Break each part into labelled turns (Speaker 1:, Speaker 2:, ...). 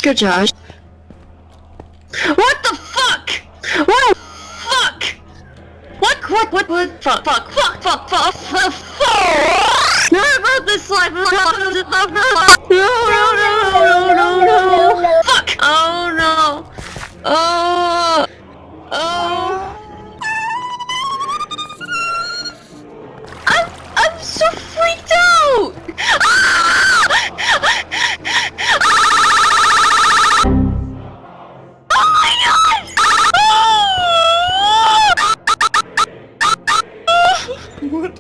Speaker 1: Good Josh. What the fuck? What the fuck? What, fuck. No, about this life. No. Fuck. Oh, no. Oh. I'm so freaked out. Oh my god!
Speaker 2: What?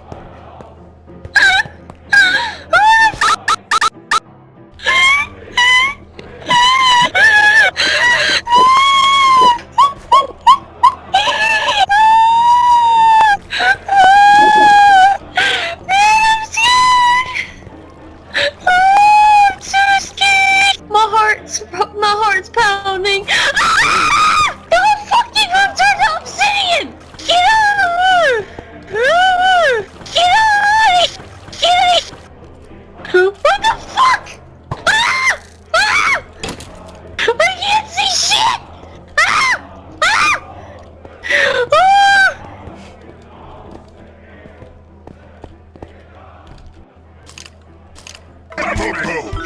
Speaker 1: My heart's pounding. The fucking room turned to obsidian! Get out! Get out! Get out! What the fuck? I can't see shit!
Speaker 3: Go, go.